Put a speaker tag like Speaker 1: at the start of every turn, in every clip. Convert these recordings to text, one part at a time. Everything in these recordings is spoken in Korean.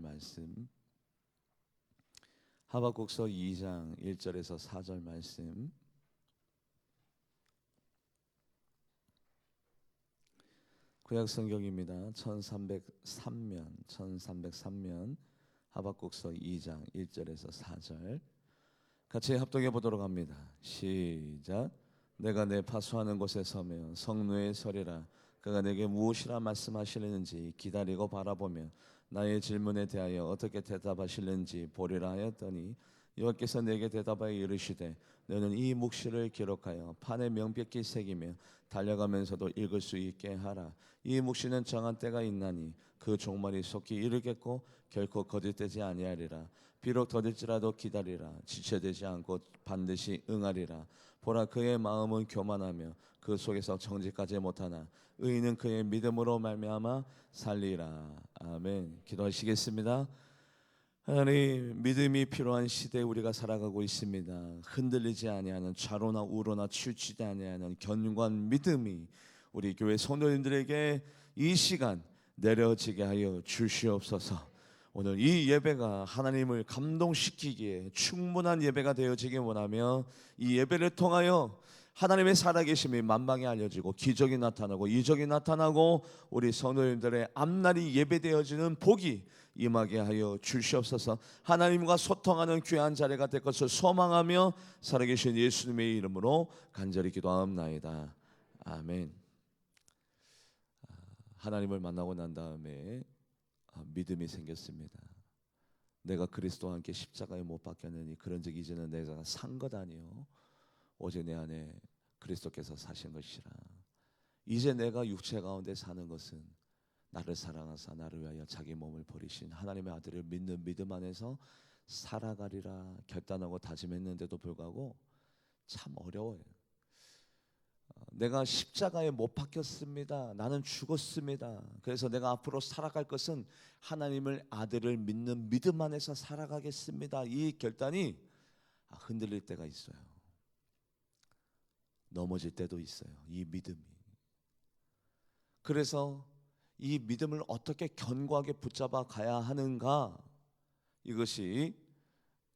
Speaker 1: 말씀 하박국서 2장 1절에서 4절 말씀. 구약 성경입니다. 1303면 하박국서 2장 1절에서 4절 같이 합독해 보도록 합니다. 시작. 내가 내 파수하는 곳에 서며 성루에 서리라. 그가 내게 무엇이라 말씀하시려는지 기다리고 바라보며 나의 질문에 대하여 어떻게 대답하실는지 보리라 하였더니 여호와께서 내게 대답하여 이르시되 너는 이 묵시를 기록하여 판에 명백히 새기며 달려가면서도 읽을 수 있게 하라. 이 묵시는 정한 때가 있나니 그 종말이 속히 이르겠고 결코 거짓되지 아니하리라. 비록 더딜지라도 기다리라. 지체되지 않고 반드시 응하리라. 보라, 그의 마음은 교만하며 그 속에서 정직하지 못하나 의인은 그의 믿음으로 말미암아 살리라. 아멘. 기도하시겠습니다. 하나님, 믿음이 필요한 시대에 우리가 살아가고 있습니다. 흔들리지 아니하는, 좌로나 우로나 치우치지 아니하는 견고한 믿음이 우리 교회 성도님들에게 이 시간 내려지게 하여 주시옵소서. 오늘 이 예배가 하나님을 감동시키기에 충분한 예배가 되어지기 원하며 이 예배를 통하여 하나님의 살아계심이 만방에 알려지고 기적이 나타나고 이적이 나타나고 우리 성도님들의 앞날이 예배되어지는 복이 임하게 하여 주시옵소서. 하나님과 소통하는 귀한 자리가 될 것을 소망하며 살아계신 예수님의 이름으로 간절히 기도하옵나이다. 아멘. 하나님을 만나고 난 다음에 믿음이 생겼습니다. 내가 그리스도와 함께 십자가에 못 박혔느니 그런즉 이제는 내가 산 것 아니요 오직 내 안에 그리스도께서 사신 것이라. 이제 내가 육체 가운데 사는 것은 나를 사랑하사 나를 위하여 자기 몸을 버리신 하나님의 아들을 믿는 믿음 안에서 살아가리라 결단하고 다짐했는데도 불구하고 참 어려워요. 내가 십자가에 못 박혔습니다. 나는 죽었습니다. 그래서 내가 앞으로 살아갈 것은 하나님을 아들을 믿는 믿음 안에서 살아가겠습니다. 이 결단이 흔들릴 때가 있어요. 넘어질 때도 있어요. 이 믿음이. 그래서 이 믿음을 어떻게 견고하게 붙잡아 가야 하는가, 이것이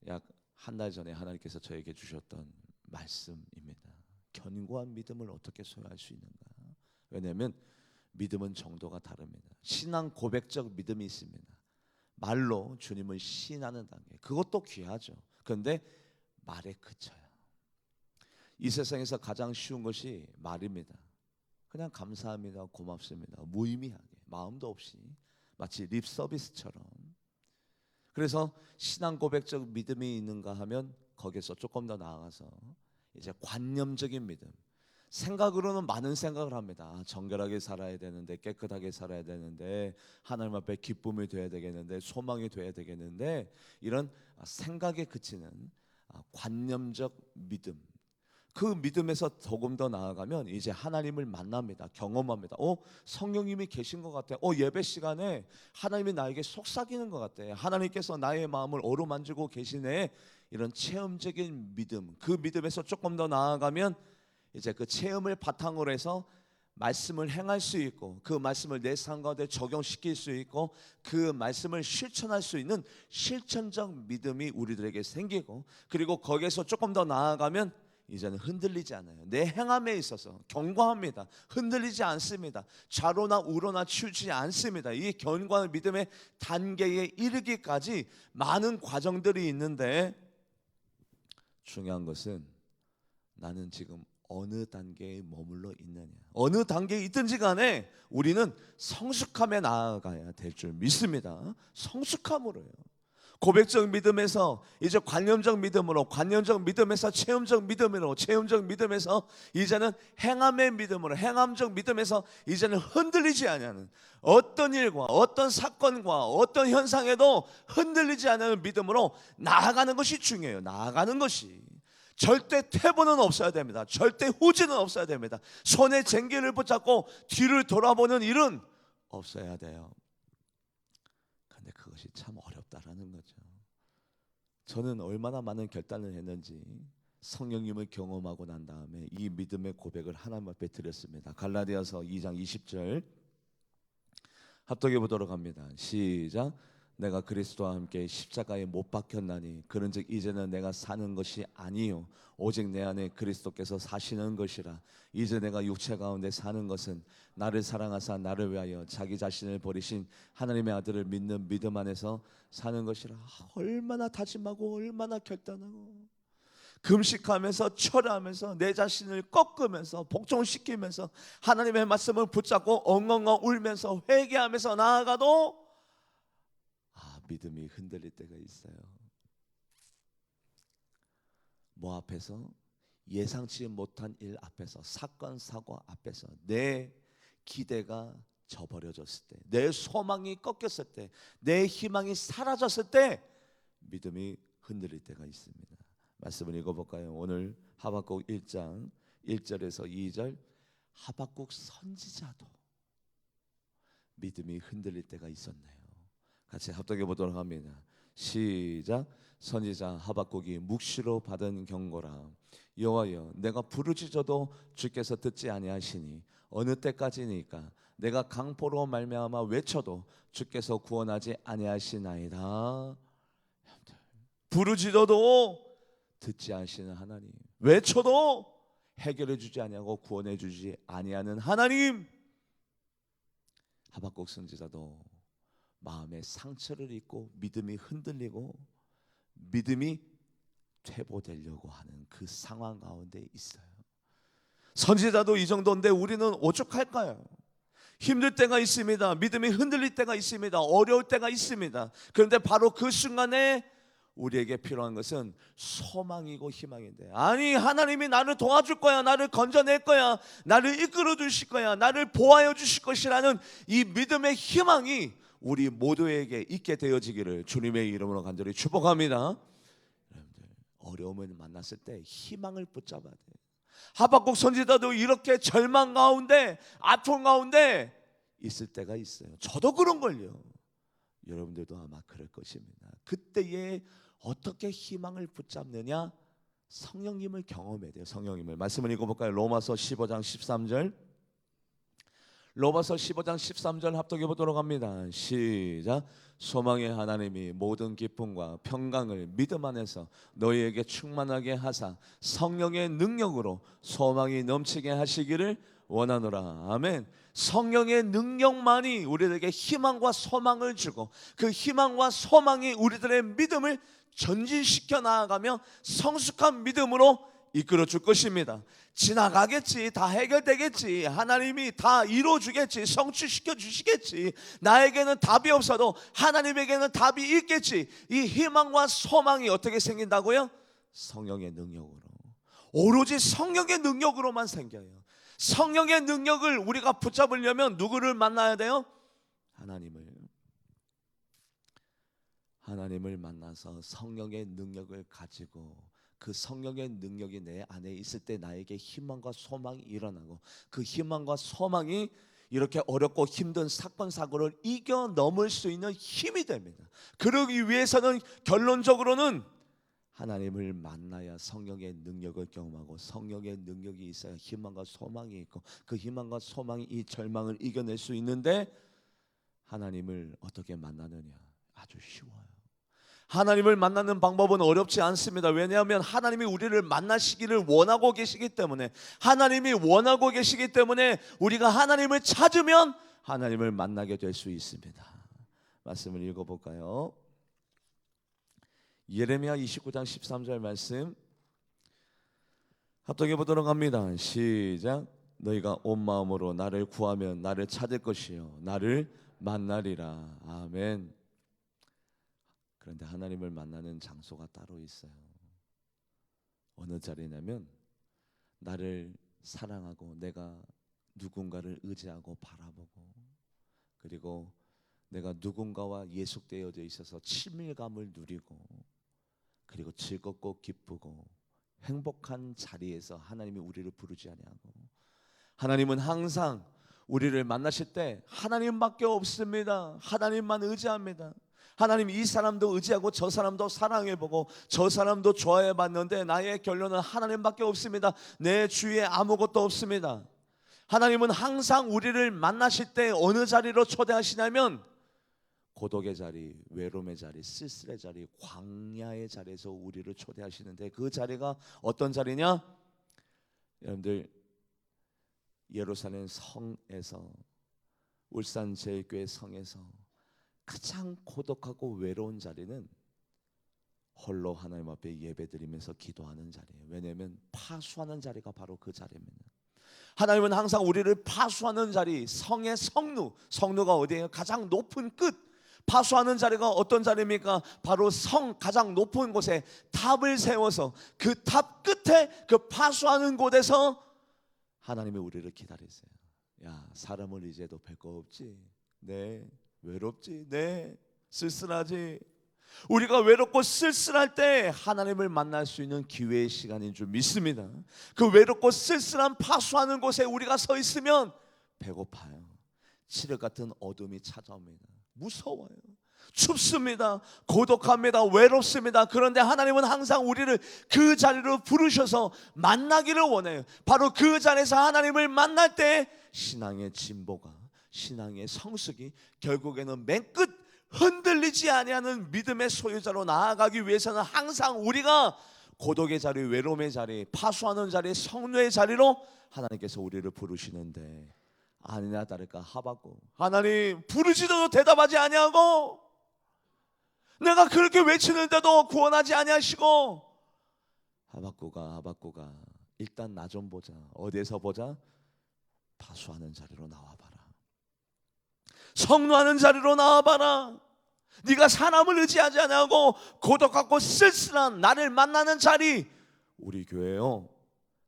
Speaker 1: 약 한 달 전에 하나님께서 저에게 주셨던 말씀입니다. 견고한 믿음을 어떻게 소유할 수 있는가. 왜냐하면 믿음은 정도가 다릅니다. 신앙 고백적 믿음이 있습니다. 말로 주님을 시인하는 단계, 그것도 귀하죠. 그런데 말에 그쳐요. 이 세상에서 가장 쉬운 것이 말입니다. 그냥 감사합니다, 고맙습니다, 무의미하게 마음도 없이 마치 립 서비스처럼. 그래서 신앙 고백적 믿음이 있는가 하면 거기서 조금 더 나아가서 이제 관념적인 믿음. 생각으로는 많은 생각을 합니다. 정결하게 살아야 되는데, 깨끗하게 살아야 되는데, 하나님 앞에 기쁨이 돼야 되겠는데, 소망이 돼야 되겠는데, 이런 생각에 그치는 관념적 믿음. 그 믿음에서 조금 더 나아가면 이제 하나님을 만납니다. 경험합니다. 성령님이 계신 것 같아요. 예배 시간에 하나님이 나에게 속삭이는 것 같아요. 하나님께서 나의 마음을 어루만지고 계시네. 이런 체험적인 믿음. 그 믿음에서 조금 더 나아가면 이제 그 체험을 바탕으로 해서 말씀을 행할 수 있고, 그 말씀을 내 삶 가운데 적용시킬 수 있고, 그 말씀을 실천할 수 있는 실천적 믿음이 우리들에게 생기고, 그리고 거기에서 조금 더 나아가면 이제는 흔들리지 않아요. 내 행함에 있어서 견고합니다. 흔들리지 않습니다. 좌로나 우로나 치우치지 않습니다. 이 견고한 믿음의 단계에 이르기까지 많은 과정들이 있는데, 중요한 것은 나는 지금 어느 단계에 머물러 있느냐. 어느 단계에 있든지 간에 우리는 성숙함에 나아가야 될 줄 믿습니다. 성숙함으로요. 고백적 믿음에서 이제 관념적 믿음으로, 관념적 믿음에서 체험적 믿음으로, 체험적 믿음에서 이제는 행함의 믿음으로, 행함적 믿음에서 이제는 흔들리지 않는, 어떤 일과 어떤 사건과 어떤 현상에도 흔들리지 않는 믿음으로 나아가는 것이 중요해요. 나아가는 것이. 절대 퇴보는 없어야 됩니다. 절대 후진은 없어야 됩니다. 손에 쟁기를 붙잡고 뒤를 돌아보는 일은 없어야 돼요. 근데 그것이 참 어렵다라는 거죠. 저는 얼마나 많은 결단을 했는지 성령님을 경험하고 난 다음에 이 믿음의 고백을 하나님 앞에 드렸습니다. 갈라디아서 2장 20절 합독해 보도록 합니다. 시작. 내가 그리스도와 함께 십자가에 못 박혔나니 그런즉 이제는 내가 사는 것이 아니요 오직 내 안에 그리스도께서 사시는 것이라. 이제 내가 육체 가운데 사는 것은 나를 사랑하사 나를 위하여 자기 자신을 버리신 하나님의 아들을 믿는 믿음 안에서 사는 것이라. 얼마나 다짐하고 얼마나 결단하고 금식하면서 철회하면서 내 자신을 꺾으면서 복종시키면서 하나님의 말씀을 붙잡고 엉엉엉 울면서 회개하면서 나아가도 믿음이 흔들릴 때가 있어요. 뭐 앞에서? 예상치 못한 일 앞에서, 사건 사고 앞에서 내 기대가 저버려졌을 때, 내 소망이 꺾였을 때, 내 희망이 사라졌을 때 믿음이 흔들릴 때가 있습니다. 말씀을 읽어볼까요? 오늘 하박국 1장 1절에서 2절. 하박국 선지자도 믿음이 흔들릴 때가 있었네요. 같이 합독해 보도록 합니다. 시작. 선지자 하박국이 묵시로 받은 경고라. 여호와여, 내가 부르짖어도 주께서 듣지 아니하시니 어느 때까지니까? 내가 강포로 말미암아 외쳐도 주께서 구원하지 아니하시나이다. 부르짖어도 듣지 않으시는 하나님, 외쳐도 해결해 주지 아니하고 구원해 주지 아니하는 하나님. 하박국 선지자도 마음에 상처를 입고 믿음이 흔들리고 믿음이 퇴보되려고 하는 그 상황 가운데 있어요. 선지자도 이 정도인데 우리는 오죽할까요? 힘들 때가 있습니다. 믿음이 흔들릴 때가 있습니다. 어려울 때가 있습니다. 그런데 바로 그 순간에 우리에게 필요한 것은 소망이고 희망인데, 아니 하나님이 나를 도와줄 거야, 나를 건져낼 거야, 나를 이끌어 주실 거야, 나를 보호하여 주실 것이라는 이 믿음의 희망이 우리 모두에게 있게 되어지기를 주님의 이름으로 간절히 축복합니다. 여러분들, 어려움을 만났을 때 희망을 붙잡아야 돼요. 하박국 선지자도 이렇게 절망 가운데, 아픔 가운데 있을 때가 있어요. 저도 그런걸요. 여러분들도 아마 그럴 것입니다. 그때에 어떻게 희망을 붙잡느냐? 성령님을 경험해야 돼요. 성령님을. 말씀을 읽어볼까요? 로마서 15장 13절. 로마서 15장 13절 합독해 보도록 합니다. 시작. 소망의 하나님이 모든 기쁨과 평강을 믿음 안에서 너희에게 충만하게 하사 성령의 능력으로 소망이 넘치게 하시기를 원하노라. 아멘. 성령의 능력만이 우리들에게 희망과 소망을 주고, 그 희망과 소망이 우리들의 믿음을 전진시켜 나아가며 성숙한 믿음으로 이끌어 줄 것입니다. 지나가겠지, 다 해결되겠지, 하나님이 다 이루어주겠지, 성취시켜 주시겠지, 나에게는 답이 없어도 하나님에게는 답이 있겠지. 이 희망과 소망이 어떻게 생긴다고요? 성령의 능력으로, 오로지 성령의 능력으로만 생겨요. 성령의 능력을 우리가 붙잡으려면 누구를 만나야 돼요? 하나님을 만나서 성령의 능력을 가지고, 그 성령의 능력이 내 안에 있을 때 나에게 희망과 소망이 일어나고, 그 희망과 소망이 이렇게 어렵고 힘든 사건 사고를 이겨 넘을 수 있는 힘이 됩니다. 그러기 위해서는 결론적으로는 하나님을 만나야 성령의 능력을 경험하고, 성령의 능력이 있어야 희망과 소망이 있고, 그 희망과 소망이 이 절망을 이겨낼 수 있는데, 하나님을 어떻게 만나느냐? 아주 쉬워요. 하나님을 만나는 방법은 어렵지 않습니다. 왜냐하면 하나님이 우리를 만나시기를 원하고 계시기 때문에, 하나님이 원하고 계시기 때문에 우리가 하나님을 찾으면 하나님을 만나게 될 수 있습니다. 말씀을 읽어볼까요? 예레미야 29장 13절 말씀 합독해 보도록 합니다. 시작. 너희가 온 마음으로 나를 구하면 나를 찾을 것이요 나를 만나리라. 아멘. 그런데 하나님을 만나는 장소가 따로 있어요. 어느 자리냐면, 나를 사랑하고 내가 누군가를 의지하고 바라보고, 그리고 내가 누군가와 예속되어져 있어서 친밀감을 누리고, 그리고 즐겁고 기쁘고 행복한 자리에서 하나님이 우리를 부르지 아니하고, 하나님은 항상 우리를 만나실 때 하나님밖에 없습니다. 하나님만 의지합니다. 하나님, 이 사람도 의지하고 저 사람도 사랑해보고 저 사람도 좋아해봤는데 나의 결론은 하나님밖에 없습니다. 내 주위에 아무것도 없습니다. 하나님은 항상 우리를 만나실 때 어느 자리로 초대하시냐면 고독의 자리, 외로움의 자리, 쓸쓸의 자리, 광야의 자리에서 우리를 초대하시는데 그 자리가 어떤 자리냐? 여러분들, 예루살렘 성에서, 울산제일교회 성에서 가장 고독하고 외로운 자리는 홀로 하나님 앞에 예배드리면서 기도하는 자리예요. 왜냐하면 파수하는 자리가 바로 그 자리입니다. 하나님은 항상 우리를 파수하는 자리, 성의 성루가 어디예요? 가장 높은 끝. 파수하는 자리가 어떤 자리입니까? 바로 성 가장 높은 곳에 탑을 세워서 그 탑 끝에 그 파수하는 곳에서 하나님이 우리를 기다리세요. 야, 사람을 이제도 뵐 거 없지? 네. 외롭지? 네. 쓸쓸하지? 우리가 외롭고 쓸쓸할 때 하나님을 만날 수 있는 기회의 시간인 줄 믿습니다. 그 외롭고 쓸쓸한 파수하는 곳에 우리가 서 있으면 배고파요. 칠흑 같은 어둠이 찾아옵니다. 무서워요. 춥습니다. 고독합니다. 외롭습니다. 그런데 하나님은 항상 우리를 그 자리로 부르셔서 만나기를 원해요. 바로 그 자리에서 하나님을 만날 때 신앙의 진보가, 신앙의 성숙이 결국에는 맨 끝 흔들리지 아니하는 믿음의 소유자로 나아가기 위해서는 항상 우리가 고독의 자리, 외로움의 자리, 파수하는 자리, 성료의 자리로 하나님께서 우리를 부르시는데, 아니나 다를까 하박국, 하나님 부르지도 대답하지 아니하고 내가 그렇게 외치는데도 구원하지 아니하시고, 하박국아 일단 나 좀 보자. 어디에서 보자? 파수하는 자리로 나와봐라. 성노하는 자리로 나와봐라. 네가 사람을 의지하지 않고 고독하고 쓸쓸한 나를 만나는 자리. 우리 교회요,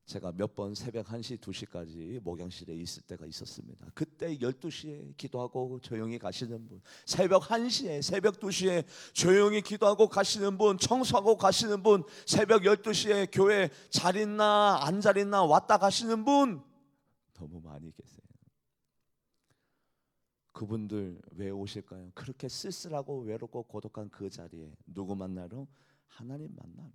Speaker 1: 제가 몇 번 새벽 1시, 2시까지 목양실에 있을 때가 있었습니다. 그때 12시에 기도하고 조용히 가시는 분, 새벽 1시에, 새벽 2시에 조용히 기도하고 가시는 분, 청소하고 가시는 분, 새벽 12시에 교회 잘 있나 안 잘 있나 왔다 가시는 분 너무 많이 계세요. 그분들 왜 오실까요? 그렇게 쓸쓸하고 외롭고 고독한 그 자리에 누구 만나러? 하나님 만나러.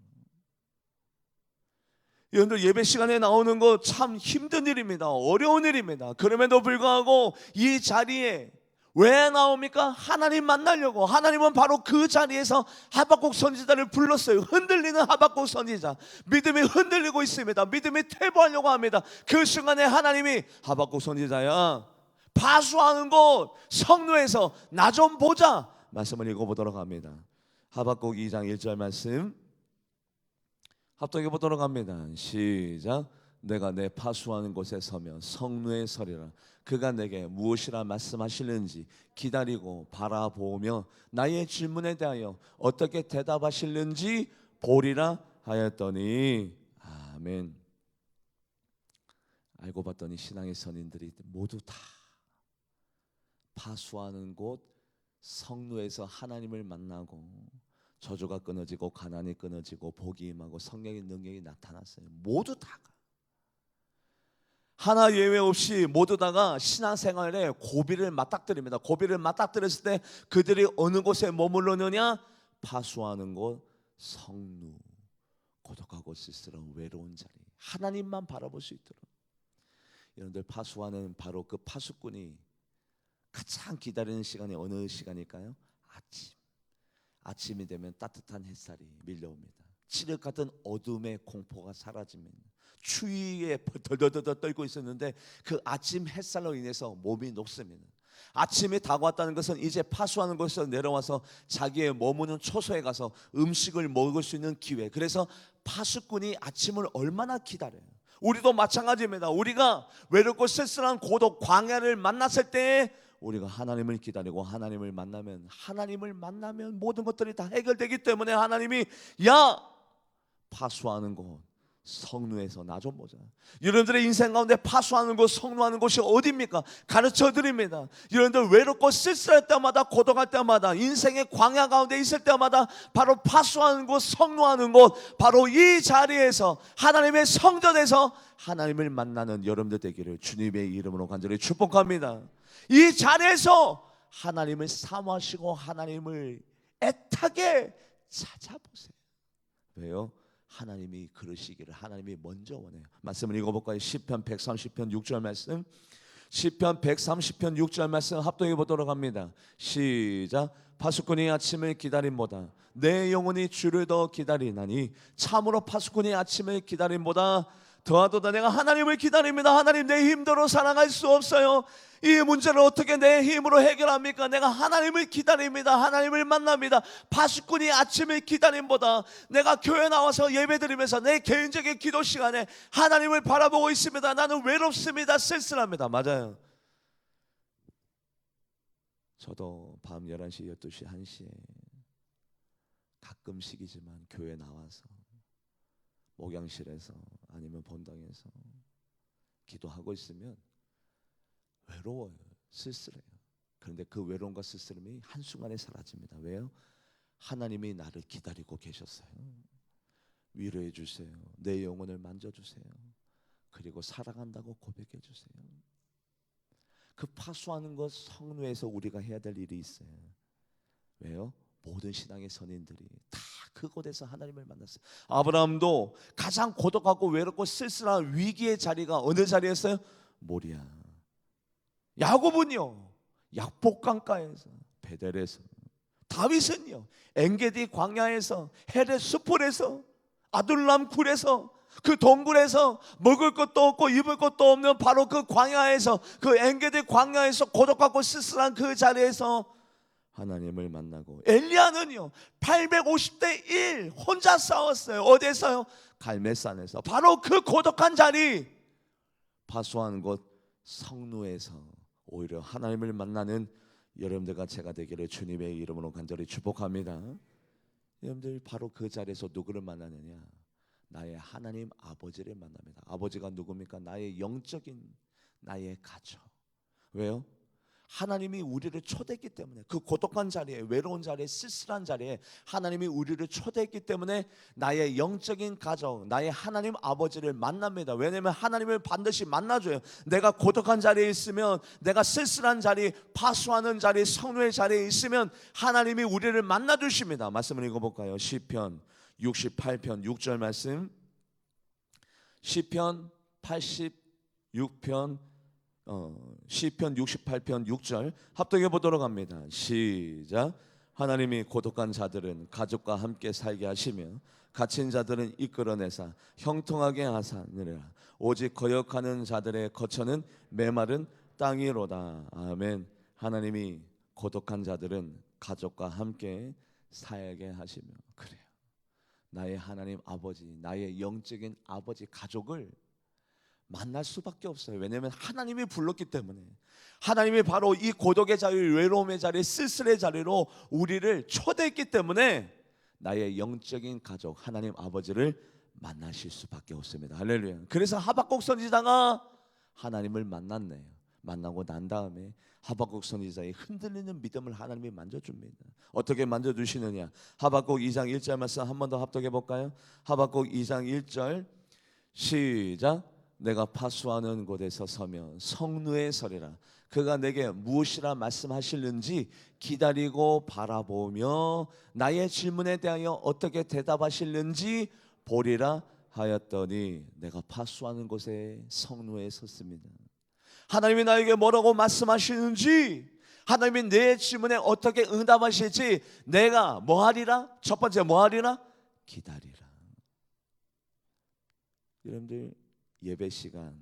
Speaker 1: 여러분들, 예배 시간에 나오는 거 참 힘든 일입니다. 어려운 일입니다. 그럼에도 불구하고 이 자리에 왜 나옵니까? 하나님 만나려고. 하나님은 바로 그 자리에서 하박국 선지자를 불렀어요. 흔들리는 하박국 선지자, 믿음이 흔들리고 있습니다. 믿음이 퇴보하려고 합니다. 그 순간에 하나님이 하박국 선지자야, 파수하는 곳 성로에서 나 좀 보자. 말씀을 읽어보도록 합니다. 하박국 2장 1절 말씀 합독해 보도록 합니다. 시작. 내가 내 파수하는 곳에 서면 성루에 서리라. 그가 내게 무엇이라 말씀하시는지 기다리고 바라보며 나의 질문에 대하여 어떻게 대답하시는지 보리라 하였더니, 아멘. 알고 봤더니 신앙의 선인들이 모두 다 파수하는 곳 성루에서 하나님을 만나고 저주가 끊어지고 가난이 끊어지고 복이 임하고 성령의 능력이 나타났어요. 모두 다가 하나 예외 없이 모두 다가 신앙생활에 고비를 맞닥뜨립니다. 고비를 맞닥뜨렸을 때 그들이 어느 곳에 머물렀느냐? 파수하는 곳 성루, 고독하고 쓸쓸한 외로운 자리, 하나님만 바라볼 수 있도록. 여러분들, 파수하는 바로 그 파수꾼이 가장 기다리는 시간이 어느 시간일까요? 아침이 되면 따뜻한 햇살이 밀려옵니다. 칠흑 같은 어둠의 공포가 사라집니다. 추위에 덜덜덜 떨고 있었는데 그 아침 햇살로 인해서 몸이 녹습니다. 아침이 다가왔다는 것은 이제 파수하는 곳에서 내려와서 자기의 머무는 초소에 가서 음식을 먹을 수 있는 기회. 그래서 파수꾼이 아침을 얼마나 기다려요. 우리도 마찬가지입니다. 우리가 외롭고 쓸쓸한 고독 광야를 만났을 때 우리가 하나님을 기다리고 하나님을 만나면 모든 것들이 다 해결되기 때문에 하나님이 야, 파수하는 곳 성루에서 나 좀 보자. 여러분들의 인생 가운데 파수하는 곳, 성루하는 곳이 어디입니까? 가르쳐 드립니다. 여러분들 외롭고 쓸쓸할 때마다, 고독할 때마다, 인생의 광야 가운데 있을 때마다 바로 파수하는 곳, 성루하는 곳, 바로 이 자리에서 하나님의 성전에서 하나님을 만나는 여러분들 되기를 주님의 이름으로 간절히 축복합니다. 이 자리에서 하나님을 사모하시고 하나님을 애타게 찾아보세요. 왜요? 하나님이 그러시기를 하나님이 먼저 원해요. 말씀을 읽어볼까요? 시편 130편 6절 말씀. 시편 130편 6절 말씀 합독해 보도록 합니다. 시작. 파수꾼이 아침을 기다림보다 내 영혼이 주를 더 기다리나니 참으로 파수꾼이 아침을 기다림보다 더하도다. 내가 하나님을 기다립니다. 하나님, 내 힘대로 살아갈 수 없어요. 이 문제를 어떻게 내 힘으로 해결합니까? 내가 하나님을 기다립니다. 하나님을 만납니다. 파수꾼이 아침을 기다림보다 내가 교회 나와서 예배드리면서 내 개인적인 기도 시간에 하나님을 바라보고 있습니다. 나는 외롭습니다. 쓸쓸합니다. 맞아요. 저도 밤 11시, 12시, 1시에 가끔씩이지만 교회 나와서 목양실에서 아니면 본당에서 기도하고 있으면 외로워요. 쓸쓸해요. 그런데 그 외로움과 쓸쓸함이 한순간에 사라집니다. 왜요? 하나님이 나를 기다리고 계셨어요. 위로해 주세요. 내 영혼을 만져주세요. 그리고 사랑한다고 고백해 주세요. 그 파수하는 것 성루에서 우리가 해야 될 일이 있어요. 왜요? 모든 신앙의 선인들이 다 그곳에서 하나님을 만났어요. 아브라함도 가장 고독하고 외롭고 쓸쓸한 위기의 자리가 어느 자리였어요? 모리아. 야곱은요, 약복강가에서, 베델에서. 다윗은요, 엔게디 광야에서, 헤렛 숲풀에서, 아둘람 굴에서, 그 동굴에서 먹을 것도 없고 입을 것도 없는 바로 그 광야에서, 그 엔게디 광야에서 고독하고 쓸쓸한 그 자리에서 하나님을 만나고, 엘리야는요 850대 1 혼자 싸웠어요. 어디에서요? 갈멜산에서. 바로 그 고독한 자리, 파수한 곳 성루에서 오히려 하나님을 만나는 여러분들과 제가 되기를 주님의 이름으로 간절히 축복합니다. 여러분들 바로 그 자리에서 누구를 만나느냐? 나의 하나님 아버지를 만납니다. 아버지가 누굽니까? 나의 영적인 나의 가족. 왜요? 하나님이 우리를 초대했기 때문에, 그 고독한 자리에, 외로운 자리에, 쓸쓸한 자리에 하나님이 우리를 초대했기 때문에 나의 영적인 가족, 나의 하나님 아버지를 만납니다. 왜냐하면 하나님을 반드시 만나줘요. 내가 고독한 자리에 있으면, 내가 쓸쓸한 자리, 파수하는 자리, 성루의 자리에 있으면 하나님이 우리를 만나주십니다. 말씀을 읽어볼까요? 시편 68편 6절 말씀. 시편 86편 시편 68편 6절 합독해 보도록 합니다. 시작. 하나님이 고독한 자들은 가족과 함께 살게 하시며 갇힌 자들은 이끌어내사 형통하게 하사느니라. 오직 거역하는 자들의 거처는 메마른 땅이로다. 아멘. 하나님이 고독한 자들은 가족과 함께 살게 하시며, 그래요, 나의 하나님 아버지, 나의 영적인 아버지, 가족을 만날 수밖에 없어요. 왜냐하면 하나님이 불렀기 때문에. 하나님이 바로 이 고독의 자리, 외로움의 자리, 쓸쓸의 자리로 우리를 초대했기 때문에 나의 영적인 가족, 하나님 아버지를 만나실 수밖에 없습니다. 할렐루야. 그래서 하박국 선지자가 하나님을 만났네요. 만나고 난 다음에 하박국 선지자의 흔들리는 믿음을 하나님이 만져줍니다. 어떻게 만져주시느냐? 하박국 2장 1절 말씀 한 번 더 합독해 볼까요? 하박국 2장 1절 시작. 내가 파수하는 곳에서 서면 성루에 서리라. 그가 내게 무엇이라 말씀하실는지 기다리고 바라보며 나의 질문에 대하여 어떻게 대답하실는지 보리라 하였더니 내가 파수하는 곳에 성루에 섰습니다. 하나님이 나에게 뭐라고 말씀하시는지, 하나님이 내 질문에 어떻게 응답하실지 내가 뭐하리라? 첫 번째 뭐하리라? 기다리라. 여러분들 예배 시간,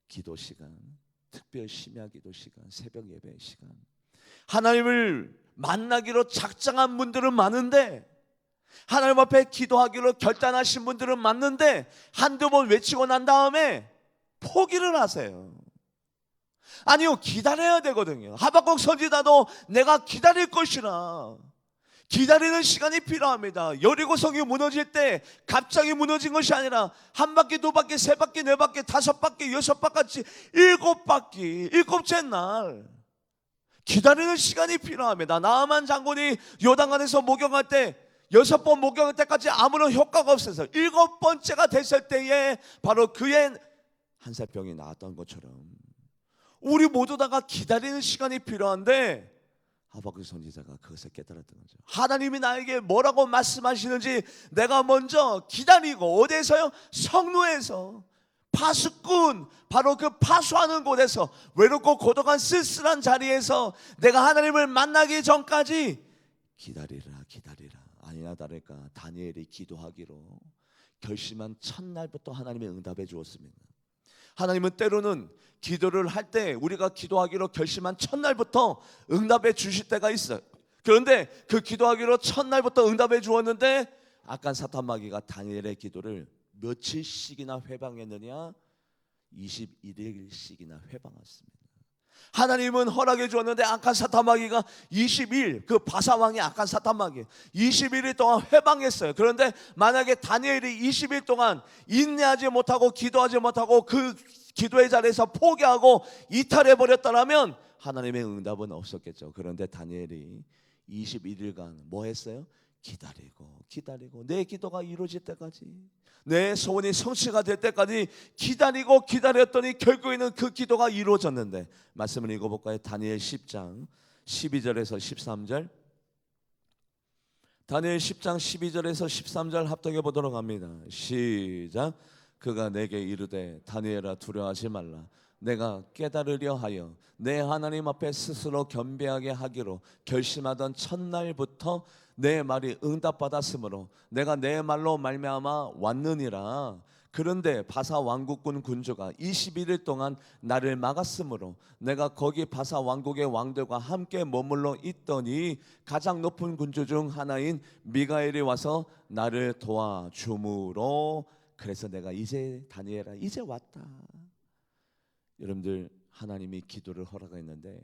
Speaker 1: 기도 시간, 특별 심야 기도 시간, 새벽 예배 시간, 하나님을 만나기로 작정한 분들은 많은데, 하나님 앞에 기도하기로 결단하신 분들은 많은데, 한두 번 외치고 난 다음에 포기를 하세요. 아니요, 기다려야 되거든요. 하박국 선지자도 내가 기다릴 것이라, 기다리는 시간이 필요합니다. 여리고성이 무너질 때 갑자기 무너진 것이 아니라 한 바퀴, 두 바퀴, 세 바퀴, 네 바퀴, 다섯 바퀴, 여섯 바퀴, 일곱 바퀴, 일곱째 날 기다리는 시간이 필요합니다. 나아만 장군이 요단강에서 목욕할 때 6번 목욕할 때까지 아무런 효과가 없어서 7번째가 됐을 때에 바로 그의 한살병이 나았던 것처럼 우리 모두 다가 기다리는 시간이 필요한데, 하박국 선지자가 그것을 깨달았던 거죠. 하나님이 나에게 뭐라고 말씀하시는지 내가 먼저 기다리고, 어디에서요? 성루에서 파수꾼, 바로 그 파수하는 곳에서 외롭고 고독한 쓸쓸한 자리에서 내가 하나님을 만나기 전까지 기다리라 기다리라. 아니나 다를까 다니엘이 기도하기로 결심한 첫날부터 하나님이 응답해 주었습니다. 하나님은 때로는 기도를 할 때 우리가 기도하기로 결심한 첫날부터 응답해 주실 때가 있어요. 그런데 그 기도하기로 첫날부터 응답해 주었는데 악한 사탄마귀가 다니엘의 기도를 며칠씩이나 회방했느냐? 21일씩이나 회방했습니다. 하나님은 허락해 주었는데 악한 사탄마귀가 20일, 그 바사왕이 악한 사탄마귀 21일 동안 회방했어요. 그런데 만약에 다니엘이 20일 동안 인내하지 못하고 기도하지 못하고 그 기도의 자리에서 포기하고 이탈해 버렸다면 하나님의 응답은 없었겠죠. 그런데 다니엘이 21일간 뭐 했어요? 기다리고 내 기도가 이루어질 때까지, 내 소원이 성취가 될 때까지 기다리고 기다렸더니 결국에는 그 기도가 이루어졌는데, 말씀을 읽어볼까요? 다니엘 10장 12절에서 13절. 다니엘 10장 12절에서 13절 합독해 보도록 합니다. 시작. 그가 내게 이르되 다니엘아 두려워하지 말라. 내가 깨달으려 하여 내 하나님 앞에 스스로 겸비하게 하기로 결심하던 첫날부터 내 말이 응답받았으므로 내가 내 말로 말미암아 왔느니라. 그런데 바사 왕국군 군주가 21일 동안 나를 막았으므로 내가 거기 바사 왕국의 왕들과 함께 머물러 있더니 가장 높은 군주 중 하나인 미가엘이 와서 나를 도와주므로, 그래서 내가 이제 다니엘아 이제 왔다. 여러분들, 하나님이 기도를 허락했는데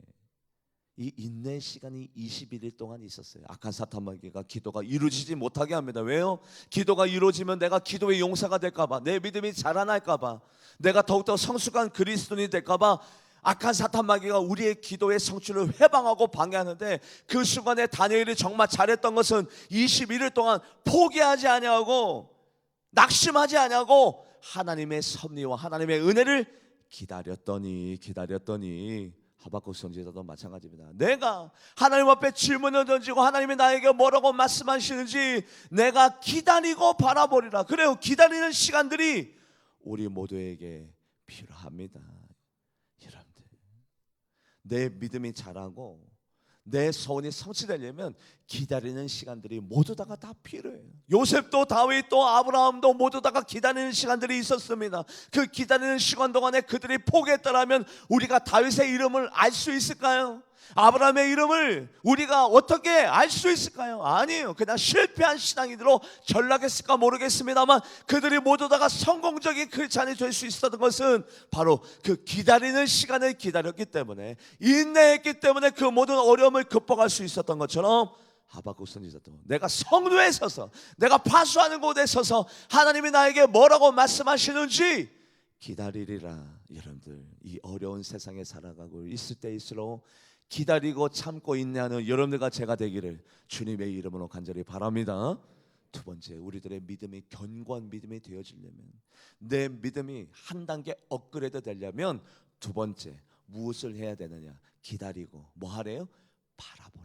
Speaker 1: 이 인내 시간이 21일 동안 있었어요. 악한 사탄마귀가 기도가 이루어지지 못하게 합니다. 왜요? 기도가 이루어지면 내가 기도의 용사가 될까봐, 내 믿음이 자라날까봐, 내가 더욱더 성숙한 그리스도인이 될까봐 악한 사탄마귀가 우리의 기도의 성취를 회방하고 방해하는데, 그 순간에 다니엘이 정말 잘했던 것은 21일 동안 포기하지 아니하고 낙심하지 아니하고 하나님의 섭리와 하나님의 은혜를 기다렸더니 하박국 선지자도 마찬가지입니다. 내가 하나님 앞에 질문을 던지고 하나님이 나에게 뭐라고 말씀하시는지 내가 기다리고 바라보리라. 그래요, 기다리는 시간들이 우리 모두에게 필요합니다. 여러분들, 내 믿음이 자라고 내 소원이 성취되려면 기다리는 시간들이 모두 다가 다 필요해요. 요셉도 다윗도 아브라함도 모두 다가 기다리는 시간들이 있었습니다. 그 기다리는 시간 동안에 그들이 포기했더라면 우리가 다윗의 이름을 알 수 있을까요? 아브라함의 이름을 우리가 어떻게 알 수 있을까요? 아니에요. 그냥 실패한 신앙인으로 전락했을까 모르겠습니다만 그들이 모두 다가 성공적인 크리스찬이 될 수 있었던 것은 바로 그 기다리는 시간을 기다렸기 때문에, 인내했기 때문에 그 모든 어려움을 극복할 수 있었던 것처럼 하박국 선지자도 내가 성도에 서서, 내가 파수하는 곳에 서서 하나님이 나에게 뭐라고 말씀하시는지 기다리리라. 여러분들, 이 어려운 세상에 살아가고 있을 때일수록 기다리고 참고 인내하는 여러분들과 제가 되기를 주님의 이름으로 간절히 바랍니다. 두 번째, 우리들의 믿음이 견고한 믿음이 되어지려면, 내 믿음이 한 단계 업그레이드 되려면 두 번째 무엇을 해야 되느냐? 기다리고 뭐 하래요? 바라보래요.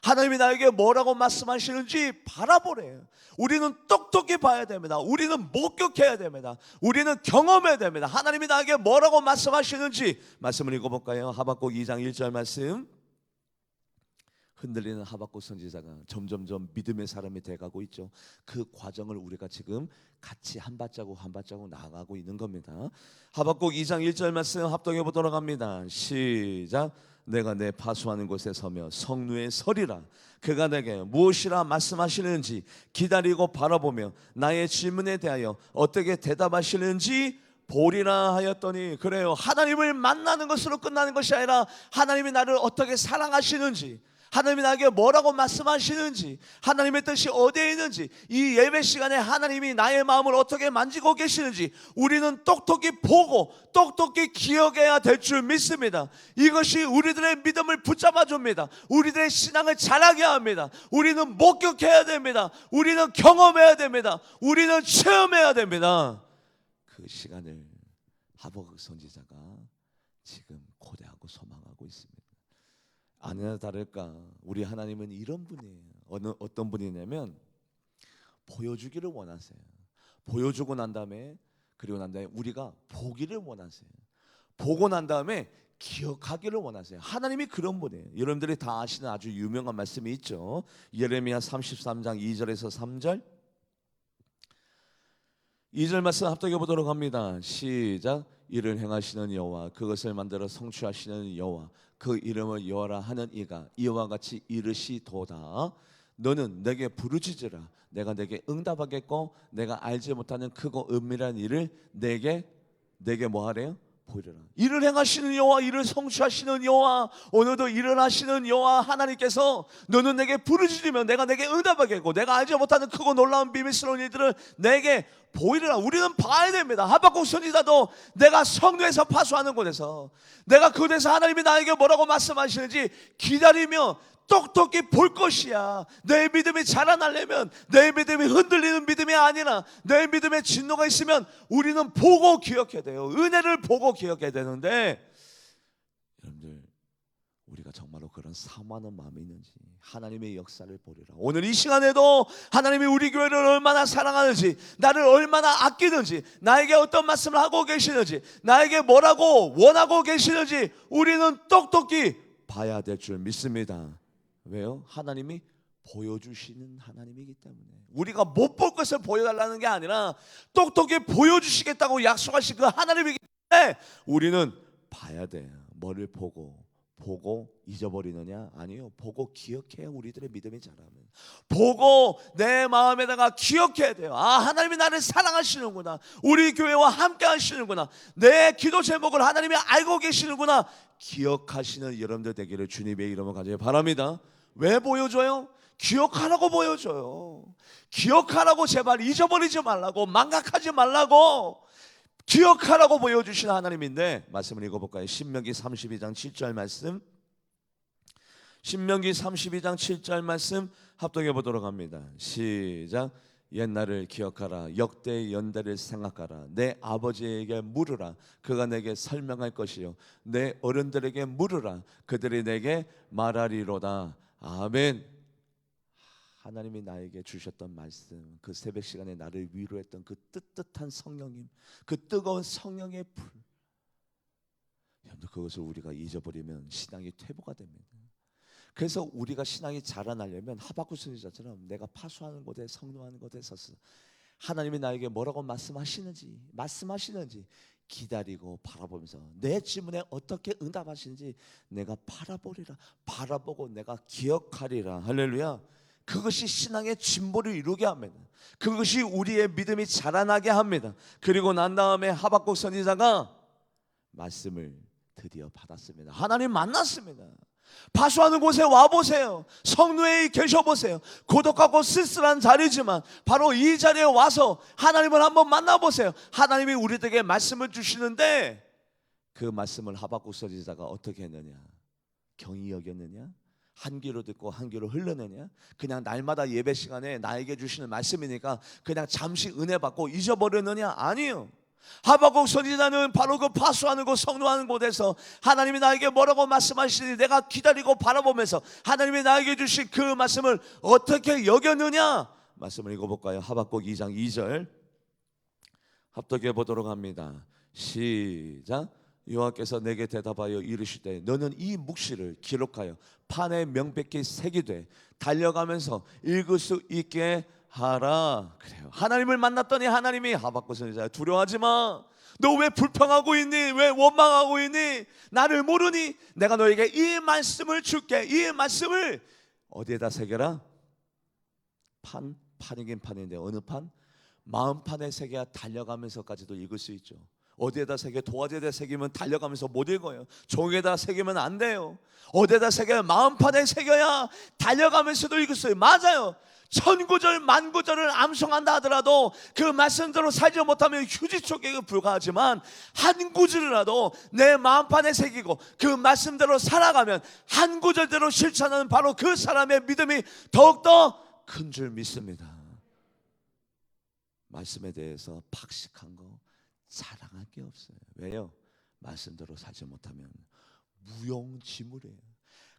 Speaker 1: 하나님이 나에게 뭐라고 말씀하시는지 바라보래요. 우리는 똑똑히 봐야 됩니다. 우리는 목격해야 됩니다. 우리는 경험해야 됩니다. 하나님이 나에게 뭐라고 말씀하시는지 말씀을 읽어볼까요? 하박국 2장 1절 말씀. 흔들리는 하박국 선지자가 점점점 믿음의 사람이 돼가고 있죠. 그 과정을 우리가 지금 같이 한 발자국 한 발자국 나아가고 있는 겁니다. 하박국 2장 1절 말씀 합독해 보도록 합니다. 시작. 내가 내 파수하는 곳에 서며 성루에 서리라. 그가 내게 무엇이라 말씀하시는지 기다리고 바라보며 나의 질문에 대하여 어떻게 대답하시는지 보리라 하였더니, 그래요, 하나님을 만나는 것으로 끝나는 것이 아니라 하나님이 나를 어떻게 사랑하시는지, 하나님이 나에게 뭐라고 말씀하시는지, 하나님의 뜻이 어디에 있는지, 이 예배 시간에 하나님이 나의 마음을 어떻게 만지고 계시는지 우리는 똑똑히 보고 똑똑히 기억해야 될 줄 믿습니다. 이것이 우리들의 믿음을 붙잡아 줍니다. 우리들의 신앙을 자라게 합니다. 우리는 목격해야 됩니다. 우리는 경험해야 됩니다. 우리는 체험해야 됩니다. 그 시간을 하박국 선지자가 지금 고대하고 소망하고 있습니다. 아니나 다를까 우리 하나님은 이런 분이에요. 어떤 분이냐면 보여주기를 원하세요. 보여주고 난 다음에 그리고 난 다음에 우리가 보기를 원하세요. 보고 난 다음에 기억하기를 원하세요. 하나님이 그런 분이에요. 여러분들이 다 아시는 아주 유명한 말씀이 있죠. 예레미야 33장 2절에서 3절. 2절 말씀 합독해 보도록 합니다. 시작. 이를 행하시는 여호와, 그것을 만들어 성취하시는 여호와, 그 이름을 여호와라 하는 이가 이와 같이 이르시도다. 너는 내게 부르짖으라. 내가 내게 응답하겠고 내가 알지 못하는 크고 은밀한 일을 내게 뭐 하래요? 보이라. 이를 행하시는 여호와, 이를 성취하시는 여호와, 오늘도 일을 하시는 여호와 하나님께서 너는 내게 부르짖으면 내가 내게 응답하겠고 내가 알지 못하는 크고 놀라운 비밀스러운 일들을 내게 보이라. 우리는 봐야 됩니다. 하박국 선지자도 내가 성도에서 파수하는 곳에서 내가 그곳에서 하나님이 나에게 뭐라고 말씀하시는지 기다리며 똑똑히 볼 것이야. 내 믿음이 자라나려면, 내 믿음이 흔들리는 믿음이 아니라 내 믿음에 진노가 있으면 우리는 보고 기억해야 돼요. 은혜를 보고 기억해야 되는데, 여러분들 우리가 정말로 그런 사모하는 마음이 있는지 하나님의 역사를 보리라. 오늘 이 시간에도 하나님이 우리 교회를 얼마나 사랑하는지, 나를 얼마나 아끼는지, 나에게 어떤 말씀을 하고 계시는지, 나에게 뭐라고 원하고 계시는지 우리는 똑똑히 봐야 될 줄 믿습니다. 왜요? 하나님이 보여주시는 하나님이기 때문에. 우리가 못 볼 것을 보여달라는 게 아니라 똑똑히 보여주시겠다고 약속하신 그 하나님이기 때문에 우리는 봐야 돼요. 뭐를 보고 잊어버리느냐? 아니요. 보고 기억해야 우리들의 믿음이 자라면. 보고 내 마음에다가 기억해야 돼요. 아, 하나님이 나를 사랑하시는구나. 우리 교회와 함께 하시는구나. 내 기도 제목을 하나님이 알고 계시는구나. 기억하시는 여러분들 되기를 주님의 이름으로 간절히 바랍니다. 왜 보여줘요? 기억하라고 보여줘요. 기억하라고, 제발 잊어버리지 말라고, 망각하지 말라고 기억하라고 보여주신 하나님인데, 말씀을 읽어볼까요? 신명기 32장 7절 말씀. 신명기 32장 7절 말씀 합독해 보도록 합니다. 시작. 옛날을 기억하라. 역대의 연대를 생각하라. 내 아버지에게 물으라. 그가 내게 설명할 것이요. 내 어른들에게 물으라. 그들이 내게 말하리로다. 아멘. 하나님이 나에게 주셨던 말씀, 그 새벽 시간에 나를 위로했던 그 뜨뜻한 성령님, 그 뜨거운 성령의 불, 여러분들 그것을 우리가 잊어버리면 신앙이 퇴보가 됩니다. 그래서 우리가 신앙이 자라나려면 하박국 선지자처럼 내가 파수하는 곳에, 성노하는 곳에 서서 하나님이 나에게 뭐라고 말씀하시는지 기다리고 바라보면서 내 질문에 어떻게 응답하시는지 내가 바라보리라. 바라보고 내가 기억하리라. 할렐루야. 그것이 신앙의 진보를 이루게 합니다. 그것이 우리의 믿음이 자라나게 합니다. 그리고 난 다음에 하박국 선지자가 말씀을 드디어 받았습니다. 하나님 만났습니다. 파수하는 곳에 와보세요. 성노에 계셔보세요. 고독하고 쓸쓸한 자리지만 바로 이 자리에 와서 하나님을 한번 만나보세요. 하나님이 우리에게 말씀을 주시는데 그 말씀을 하박국 선지자가 어떻게 했느냐? 경히 여겼느냐? 한 귀로 듣고 한 귀로 흘러내냐? 그냥 날마다 예배 시간에 나에게 주시는 말씀이니까 그냥 잠시 은혜 받고 잊어버렸느냐? 아니요. 하박국 선지자는 바로 그 파수하는 곳, 성노하는 곳에서 하나님이 나에게 뭐라고 말씀하시니 내가 기다리고 바라보면서 하나님이 나에게 주신 그 말씀을 어떻게 여겼느냐? 말씀을 읽어볼까요? 하박국 2장 2절 합독해 보도록 합니다. 시작. 여호와께서 내게 대답하여 이르시되 너는 이 묵시를 기록하여 판에 명백히 새기되 달려가면서 읽을 수 있게 하라. 그래요. 하나님을 만났더니 하나님이 하박국 선지자 두려워하지 마. 너 왜 불평하고 있니? 왜 원망하고 있니? 나를 모르니? 내가 너에게 이 말씀을 줄게. 이 말씀을 어디에다 새겨라? 판이긴 판인데 어느 판? 마음판에 새겨야 달려가면서까지도 읽을 수 있죠. 어디에다 새겨? 도화지에다 새기면 달려가면서 못 읽어요. 종이에다 새기면 안 돼요. 어디에다 새겨야? 마음판에 새겨야 달려가면서도 읽을 수 있어요. 맞아요. 천구절 만구절을 암송한다 하더라도 그 말씀대로 살지 못하면 휴지촉에 불과하지만 한 구절이라도 내 마음판에 새기고 그 말씀대로 살아가면 한 구절대로 실천하는 바로 그 사람의 믿음이 더욱더 큰 줄 믿습니다. 말씀에 대해서 박식한 거 자랑할 게 없어요. 왜요? 말씀대로 살지 못하면 무용지물이에요.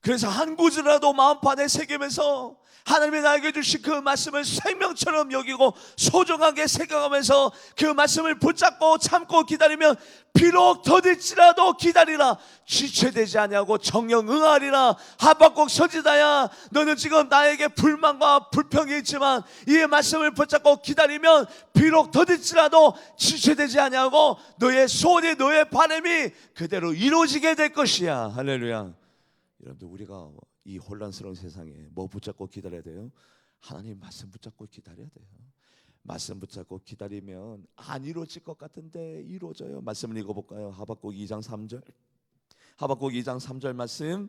Speaker 1: 그래서 한 구절이라도 마음판에 새기면서 하나님이 나에게 주신 그 말씀을 생명처럼 여기고 소중하게 새겨가면서 그 말씀을 붙잡고 참고 기다리면 비록 더딜지라도 기다리라. 지체되지 아니하고 정령 응하리라. 하박국 선지자야, 너는 지금 나에게 불만과 불평이 있지만 이 말씀을 붙잡고 기다리면 비록 더딜지라도 지체되지 아니하고 너의 소원이, 너의 바람이 그대로 이루어지게 될 것이야. 할렐루야. 여러분들, 우리가 이 혼란스러운 세상에 뭐 붙잡고 기다려야 돼요? 하나님 말씀 붙잡고 기다려야 돼요. 말씀 붙잡고 기다리면 안 이루어질 것 같은데 이루어져요. 말씀을 읽어볼까요? 하박국 2장 3절. 하박국 2장 3절 말씀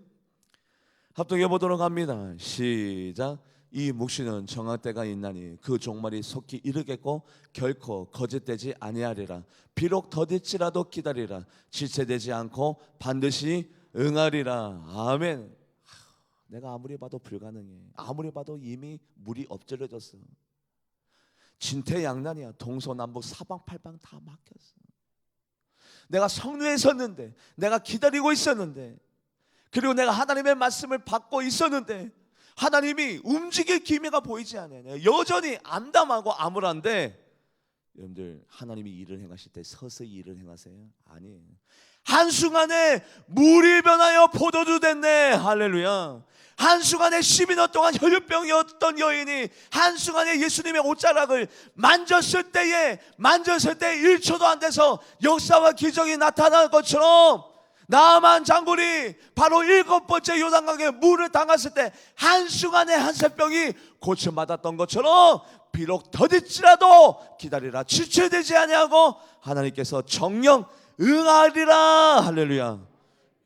Speaker 1: 합독해 보도록 합니다. 시작. 이 묵시는 정할 때가 있나니 그 종말이 속히 이르겠고 결코 거짓되지 아니하리라. 비록 더딜지라도 기다리라. 지체되지 않고 반드시 응하리라. 아멘. 내가 아무리 봐도 불가능해. 아무리 봐도 이미 물이 엎질러졌어. 진퇴양난이야. 동서남북 사방팔방 다 막혔어. 내가 성루에 섰는데, 내가 기다리고 있었는데, 그리고 내가 하나님의 말씀을 받고 있었는데 하나님이 움직일 기미가 보이지 않아요. 여전히 암담하고 암울한데, 여러분들, 하나님이 일을 행하실 때 서서히 일을 행하세요? 아니에요. 한순간에 물이 변하여 포도주 됐네. 할렐루야. 한순간에 12년 동안 혈류병이었던 여인이 한순간에 예수님의 옷자락을 만졌을 때 1초도 안 돼서 역사와 기적이 나타난 것처럼 나아만 장군이 바로 7번째 요단강에 물을 담갔을 때 한순간에 한세병이 고침받았던 것처럼 비록 더딜지라도 기다리라. 지체되지 아니하고 하나님께서 정령 응하리라. 할렐루야.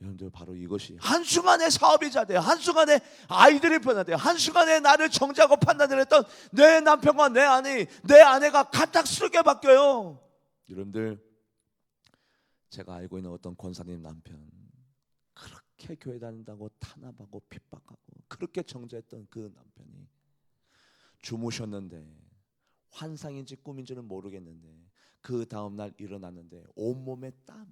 Speaker 1: 여러분들, 바로 이것이 한순간에 사업이 잘 돼요. 한순간에 아이들이 변화돼요. 한순간에 나를 정죄하고 판단을 했던 내 남편과 내 아내가 갑작스럽게 바뀌어요. 여러분들, 제가 알고 있는 어떤 권사님 남편, 그렇게 교회 다닌다고 탄압하고 핍박하고 그렇게 정죄했던 그 남편이 주무셨는데, 환상인지 꿈인지는 모르겠는데 그 다음날 일어났는데 온몸에 땀.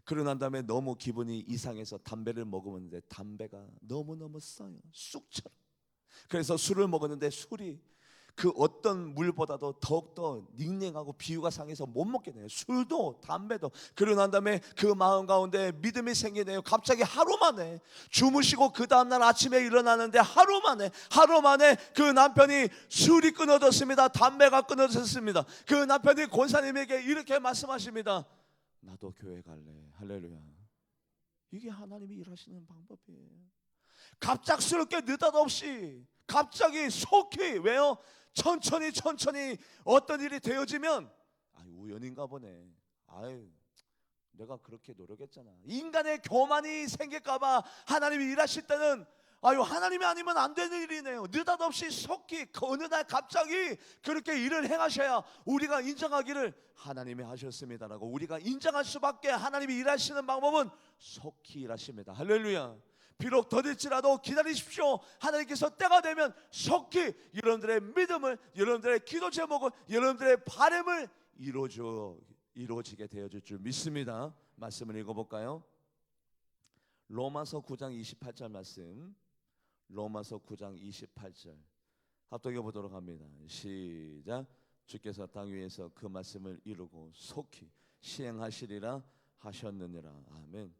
Speaker 1: 그러고 난 다음에 너무 기분이 이상해서 담배를 먹었는데 담배가 너무너무 써요. 쑥처럼. 그래서 술을 먹었는데 술이 그 어떤 물보다도 더욱더 닝닝하고 비유가 상해서 못 먹겠네요. 술도 담배도. 그러고 난 다음에 그 마음 가운데 믿음이 생기네요. 갑자기 하루 만에 주무시고 그 다음날 아침에 일어나는데 하루 만에 그 남편이 술이 끊어졌습니다. 담배가 끊어졌습니다. 그 남편이 권사님에게 이렇게 말씀하십니다. 나도 교회 갈래. 할렐루야. 이게 하나님이 일하시는 방법이에요. 갑작스럽게 느닷없이 갑자기 속히. 왜요? 천천히 어떤 일이 되어지면 우연인가 보네. 내가 그렇게 노력했잖아. 인간의 교만이 생길까봐 하나님이 일하실 때는 하나님이 아니면 안 되는 일이네요. 느닷없이 속히 어느 날 갑자기 그렇게 일을 행하셔야 우리가 인정하기를 하나님이 하셨습니다라고 우리가 인정할 수밖에. 하나님이 일하시는 방법은 속히 일하십니다. 할렐루야. 비록 더딜지라도 기다리십시오. 하나님께서 때가 되면 속히 여러분들의 믿음을, 여러분들의 기도 제목을, 여러분들의 바람을 이루어지게 되어질 줄 믿습니다. 말씀을 읽어볼까요? 로마서 9장 28절 말씀. 로마서 9장 28절 합독해 보도록 합니다. 시작. 주께서 땅 위에서 그 말씀을 이루고 속히 시행하시리라 하셨느니라. 아멘.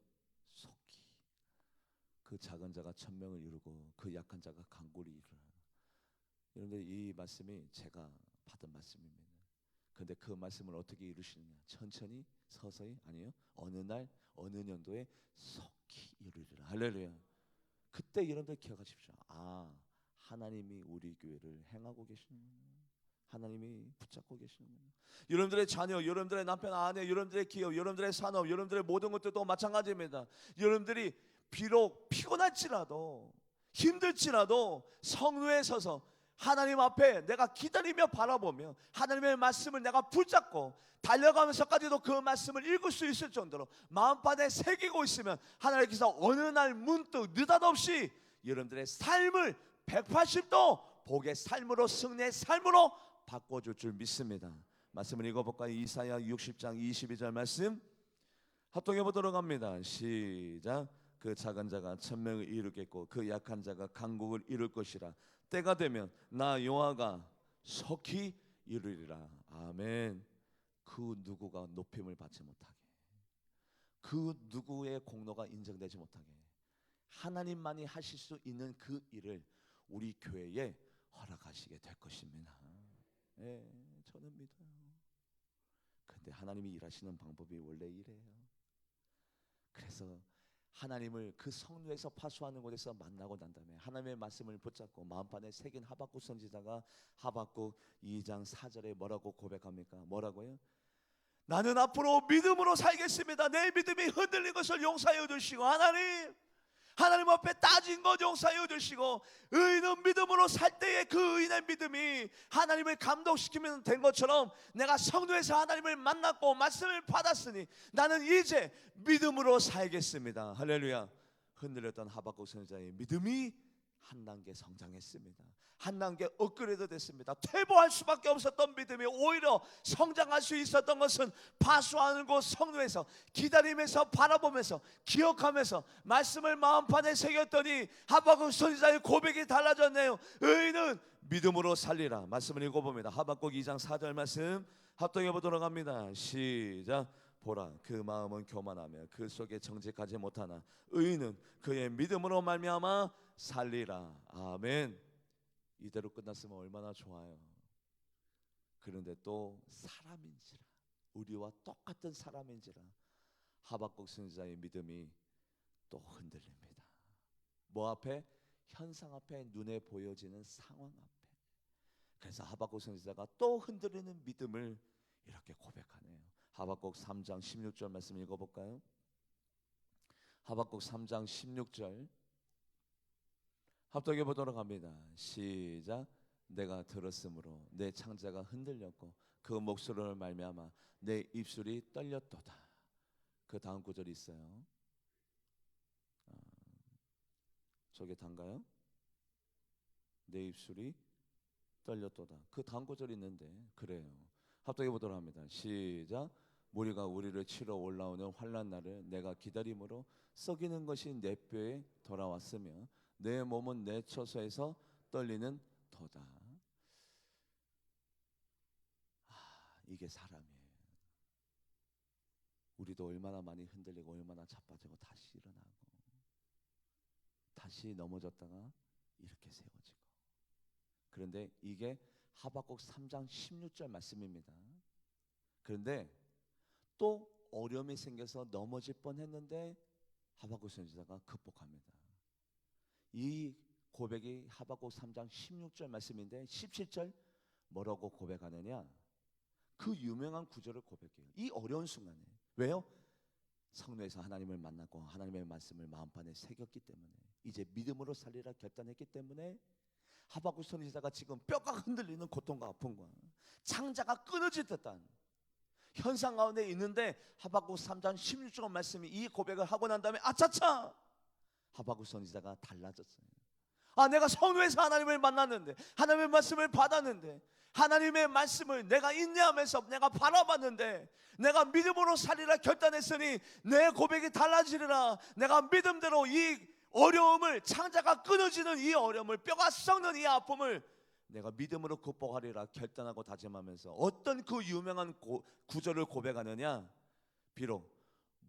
Speaker 1: 속히. 그 작은 자가 천명을 이루고 그 약한 자가 강고리 이루라. 여러분들, 이 말씀이 제가 받은 말씀입니다. 그런데 그 말씀을 어떻게 이루시느냐? 천천히, 서서히, 아니요, 어느 날 어느 년도에 속히 이루리라. 할렐루야. 그때 여러분들 기억하십시오. 하나님이 우리 교회를 행하고 계시는구나. 하나님이 붙잡고 계시는구나. 여러분들의 자녀, 여러분들의 남편, 아내, 여러분들의 기업, 여러분들의 산업, 여러분들의 모든 것들도 마찬가지입니다. 여러분들이 비록 피곤할지라도 힘들지라도 성루에 서서 하나님 앞에 내가 기다리며 바라보며 하나님의 말씀을 내가 붙잡고 달려가면서까지도 그 말씀을 읽을 수 있을 정도로 마음판에 새기고 있으면 하나님께서 어느 날 문득 느닷없이 여러분들의 삶을 180도 복의 삶으로, 승리의 삶으로 바꿔줄 줄 믿습니다. 말씀을 읽어볼까요? 이사야 60장 22절 말씀 합독해 보도록 합니다. 시작. 그 작은 자가 천명을 이루겠고 그 약한 자가 강국을 이룰 것이라. 때가 되면 나 여호와가 속히 이루리라. 아멘. 그 누구가 높임을 받지 못하게, 그 누구의 공로가 인정되지 못하게 하나님만이 하실 수 있는 그 일을 우리 교회에 허락하시게 될 것입니다. 예, 저는 믿어요. 근데 하나님이 일하시는 방법이 원래 이래요. 그래서 하나님을 그 성류에서 파수하는 곳에서 만나고 난 다음에 하나님의 말씀을 붙잡고 마음판에 새긴 하박국 선지자가 하박국 2장 4절에 뭐라고 고백합니까? 뭐라고요? 나는 앞으로 믿음으로 살겠습니다. 내 믿음이 흔들린 것을 용서하여 주시고 하나님 앞에 따진 것 용서하여 주시고, 의인은 믿음으로 살 때에 그 의인의 믿음이 하나님을 감동시키면 된 것처럼 내가 성도에서 하나님을 만났고 말씀을 받았으니 나는 이제 믿음으로 살겠습니다. 할렐루야. 흔들렸던 하박국 선지자의 믿음이 한 단계 성장했습니다. 한 단계 업그레이드 됐습니다. 퇴보할 수밖에 없었던 믿음이 오히려 성장할 수 있었던 것은 파수하는 곳 성도에서 기다리면서 바라보면서 기억하면서 말씀을 마음판에 새겼더니 하박국 선지자의 고백이 달라졌네요. 의인은 믿음으로 살리라. 말씀을 읽어봅니다. 하박국 2장 4절 말씀 합독해 보도록 합니다. 시작. 보라, 그 마음은 교만하며 그 속에 정직하지 못하나 의인은 그의 믿음으로 말미암아 살리라. 아멘. 이대로 끝났으면 얼마나 좋아요. 그런데 또 사람인지라, 우리와 똑같은 사람인지라 하박국 선지자의 믿음이 또 흔들립니다. 뭐 앞에? 현상 앞에, 눈에 보여지는 상황 앞에. 그래서 하박국 선지자가 또 흔들리는 믿음을 이렇게 고백하네요. 하박국 3장 16절 말씀 읽어볼까요? 하박국 3장 16절 합독해 보도록 합니다. 시작. 내가 들었으므로 내 창자가 흔들렸고 그 목소리를 말미암아 내 입술이 떨렸도다. 그 다음 구절이 있어요. 저게 단가요? 내 입술이 떨렸도다. 그 다음 구절이 있는데 그래요. 합독해 보도록 합니다. 시작. 무리가 우리를 치러 올라오는 환난 날을 내가 기다림으로 썩이는 것이 내 뼈에 돌아왔으며 내 몸은 내 처소에서 떨리는 터다. 이게 사람이에요. 우리도 얼마나 많이 흔들리고 얼마나 자빠지고 다시 일어나고 다시 넘어졌다가 이렇게 세워지고. 그런데 이게 하박국 3장 16절 말씀입니다. 그런데 또 어려움이 생겨서 넘어질 뻔했는데 하박국 선지자가 극복합니다. 이 고백이 하박국 3장 16절 말씀인데 17절 뭐라고 고백하느냐? 그 유명한 구절을 고백해요. 이 어려운 순간에. 왜요? 성도에서 하나님을 만나고 하나님의 말씀을 마음판에 새겼기 때문에, 이제 믿음으로 살리라 결단했기 때문에 하박국 선지자가 지금 뼈가 흔들리는 고통과 아픔과 창자가 끊어질 듯한 현상 가운데 있는데 하박국 3장 16절 말씀이 이 고백을 하고 난 다음에 아차차! 하박국 선지자가 달라졌어요. 내가 성도에서 하나님을 만났는데, 하나님의 말씀을 받았는데, 하나님의 말씀을 내가 인내하면서 내가 바라봤는데, 내가 믿음으로 살리라 결단했으니 내 고백이 달라지리라. 내가 믿음대로 이 어려움을, 창자가 끊어지는 이 어려움을, 뼈가 썩는 이 아픔을 내가 믿음으로 극복하리라 결단하고 다짐하면서 어떤 그 유명한 구절을 고백하느냐? 비록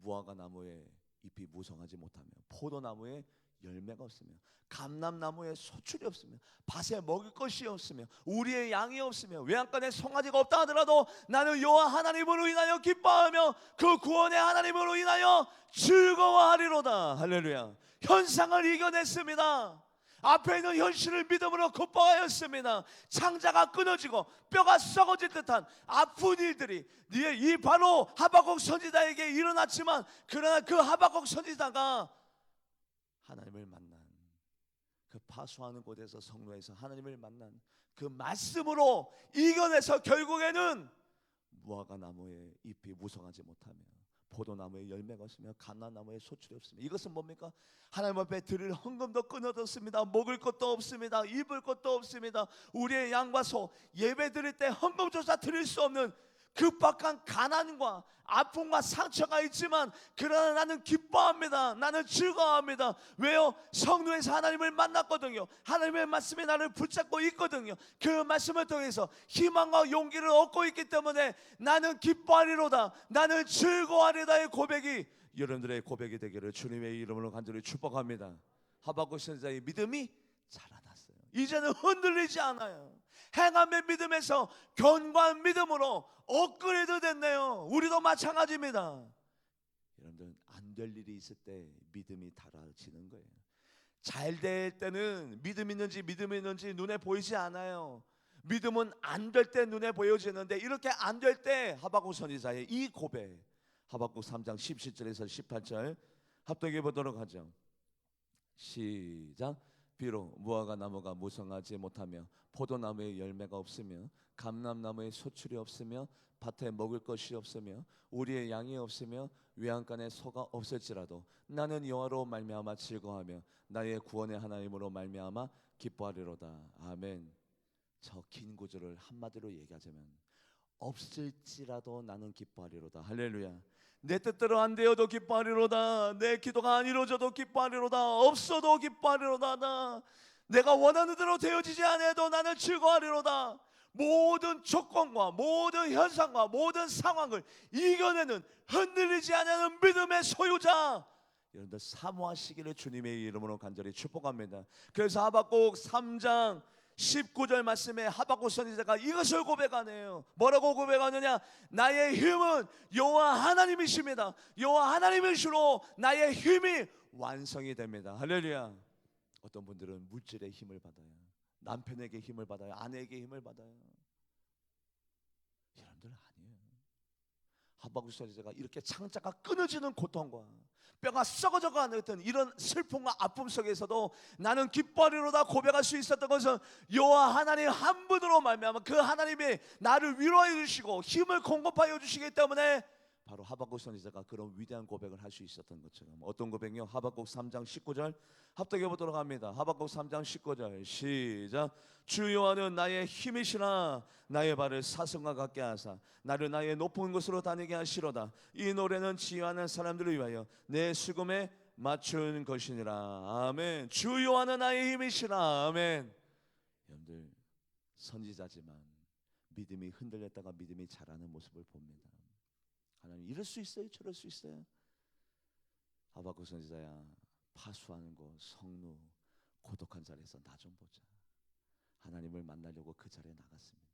Speaker 1: 무화과 나무에 잎이 무성하지 못하며 포도나무에 열매가 없으며 감람나무에 소출이 없으며 밭에 먹을 것이 없으며 우리의 양이 없으며 외양간에 송아지가 없다 하더라도 나는 여호와 하나님으로 인하여 기뻐하며 그 구원의 하나님으로 인하여 즐거워하리로다. 할렐루야. 현상을 이겨냈습니다. 앞에 있는 현실을 믿음으로 극복하였습니다. 창자가 끊어지고 뼈가 썩어질 듯한 아픈 일들이 이 바로 하박국 선지자에게 일어났지만, 그러나 그 하박국 선지자가 하나님을 만난 그 파수하는 곳에서 성로에서 하나님을 만난 그 말씀으로 이겨내서 결국에는 무화과 나무의 잎이 무성하지 못하며 포도나무에 열매가 없으며 감람나무에 소출이 없으며, 이것은 뭡니까? 하나님 앞에 드릴 헌금도 끊어졌습니다. 먹을 것도 없습니다. 입을 것도 없습니다. 우리의 양과 소 예배 드릴 때 헌금조차 드릴 수 없는 급박한 가난과 아픔과 상처가 있지만 그러나 나는 기뻐합니다. 나는 즐거워합니다. 왜요? 성도에서 하나님을 만났거든요. 하나님의 말씀이 나를 붙잡고 있거든요. 그 말씀을 통해서 희망과 용기를 얻고 있기 때문에 나는 기뻐하리로다, 나는 즐거워하리다의 고백이 여러분들의 고백이 되기를 주님의 이름으로 간절히 축복합니다. 하박국 선지자의 믿음이 자라났어요. 이제는 흔들리지 않아요. 행함의 믿음에서 견고한 믿음으로 업그레이드 됐네요. 우리도 마찬가지입니다. 여러분들 안 될 일이 있을 때 믿음이 달아지는 거예요. 잘 될 때는 믿음 있는지 눈에 보이지 않아요. 믿음은 안 될 때 눈에 보여지는데 이렇게 안 될 때 하박국 선지자의 이 고백, 하박국 3장 17절에서 18절 합독해 보도록 하죠. 시작. 비록 무화과 나무가 무성하지 못하며 포도나무에 열매가 없으며 감람나무에 소출이 없으며 밭에 먹을 것이 없으며 우리의 양이 없으며 외양간에 소가 없을지라도 나는 여호와로 말미암아 즐거워하며 나의 구원의 하나님으로 말미암아 기뻐하리로다. 아멘. 저 긴 구절을 한마디로 얘기하자면 없을지라도 나는 기뻐하리로다. 할렐루야. 내 뜻대로 안 되어도 기뻐하리로다. 내 기도가 안 이루어져도 기뻐하리로다. 없어도 기뻐하리로다. 내가 원하는 대로 되어지지 않아도 나는 즐거워하리로다. 모든 조건과 모든 현상과 모든 상황을 이겨내는 흔들리지 않는 믿음의 소유자 여러분들 사모하시기를 주님의 이름으로 간절히 축복합니다. 그래서 하박국 3장 19절 말씀에 하박국 선지자가 이것을 고백하네요. 뭐라고 고백하느냐? 나의 힘은 여호와 하나님이십니다. 여호와 하나님이시로 나의 힘이 완성이 됩니다. 할렐루야. 어떤 분들은 물질의 힘을 받아요. 남편에게 힘을 받아요. 아내에게 힘을 받아요. 여러분들 아니에요. 하박국 선지자가 이렇게 창자가 끊어지는 고통과 뼈가 썩어져가는 이런 슬픔과 아픔 속에서도 나는 기뻐하리로다 고백할 수 있었던 것은 여호와 하나님 한 분으로 말미암아 그 하나님이 나를 위로하여 주시고 힘을 공급하여 주시기 때문에 바로 하박국 선지자가 그런 위대한 고백을 할 수 있었던 것처럼 어떤 고백이요? 하박국 3장 19절 합독해 보도록 합니다. 하박국 3장 19절 시작. 주 여호와는 나의 힘이시라 나의 발을 사슴과 같게 하사 나를 나의 높은 곳으로 다니게 하시로다. 이 노래는 지혜하는 사람들을 위하여 내 수금에 맞춘 것이니라. 아멘. 주 여호와는 나의 힘이시라. 아멘. 여러분들 선지자지만 믿음이 흔들렸다가 믿음이 자라는 모습을 봅니다. 하나님 이럴 수 있어요? 저럴 수 있어요? 하박국 선지자야, 파수하는 곳 성루 고독한 자리에서 나 좀 보자. 하나님을 만나려고 그 자리에 나갔습니다.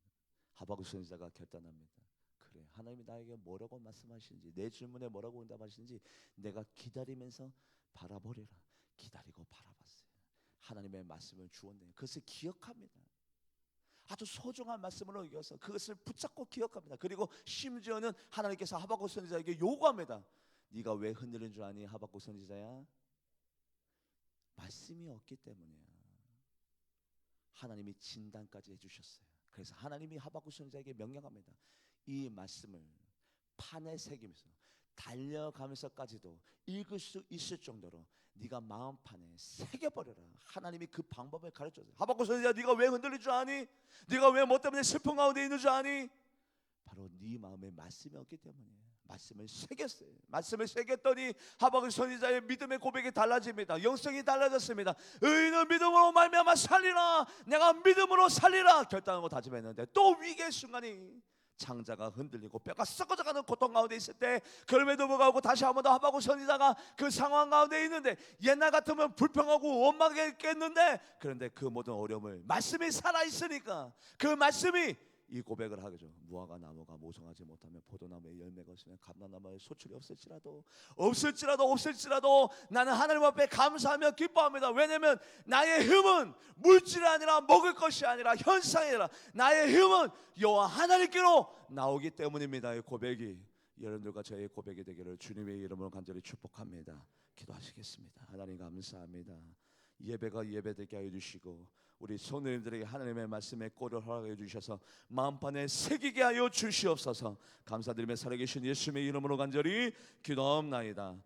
Speaker 1: 하박국 선지자가 결단합니다. 그래, 하나님이 나에게 뭐라고 말씀하시는지, 내 질문에 뭐라고 응답하시는지 내가 기다리면서 바라보리라. 기다리고 바라봤어요. 하나님의 말씀을 주었네요. 그것을 기억합니다. 아주 소중한 말씀으로 여겨서 그것을 붙잡고 기억합니다. 그리고 심지어는 하나님께서 하박국 선지자에게 요구합니다. 네가 왜 흔들린 줄 아니? 하박국 선지자야, 말씀이 없기 때문이야. 하나님이 진단까지 해주셨어요. 그래서 하나님이 하박국 선지자에게 명령합니다. 이 말씀을 판에 새기면서 달려가면서까지도 읽을 수 있을 정도로 네가 마음판에 새겨버려라. 하나님이 그 방법을 가르쳐줘요. 하박국 선지자, 네가 왜 흔들릴 줄 아니? 네가 왜 뭐 때문에 슬픔 가운데 있는 줄 아니? 바로 네 마음에 말씀이 없기 때문이에요. 말씀을 새겼어요. 말씀을 새겼더니 하박국 선지자의 믿음의 고백이 달라집니다. 영성이 달라졌습니다. 의인은 믿음으로 말미암아 살리라. 내가 믿음으로 살리라 결단하고 다짐했는데 또 위기의 순간이 창자가 흔들리고 뼈가 썩어져가는 고통 가운데 있을 때 그럼에도 불구하고 다시 한 번 더 하박국 선지자가 그 상황 가운데 있는데 옛날 같으면 불평하고 원망했겠는데 그런데 그 모든 어려움을 말씀이 살아있으니까 그 말씀이 이 고백을 하죠. 무화과 나무가 모성하지 못하면 포도나무에 열매가 없으면 감람나무에 소출이 없을지라도 나는 하나님 앞에 감사하며 기뻐합니다. 왜냐하면 나의 힘은 물질이 아니라 먹을 것이 아니라 현상이 아니라 나의 힘은 여호와 하나님께로 나오기 때문입니다. 이 고백이 여러분들과 저의 고백이 되기를 주님의 이름으로 간절히 축복합니다. 기도하시겠습니다. 하나님 감사합니다. 예배가 예배되게 하여 주시고 우리 성도님들에게 하나님의 말씀에 꼴을 허락해 주셔서 마음판에 새기게 하여 주시옵소서. 감사드리며 살아계신 예수님의 이름으로 간절히 기도하옵나이다.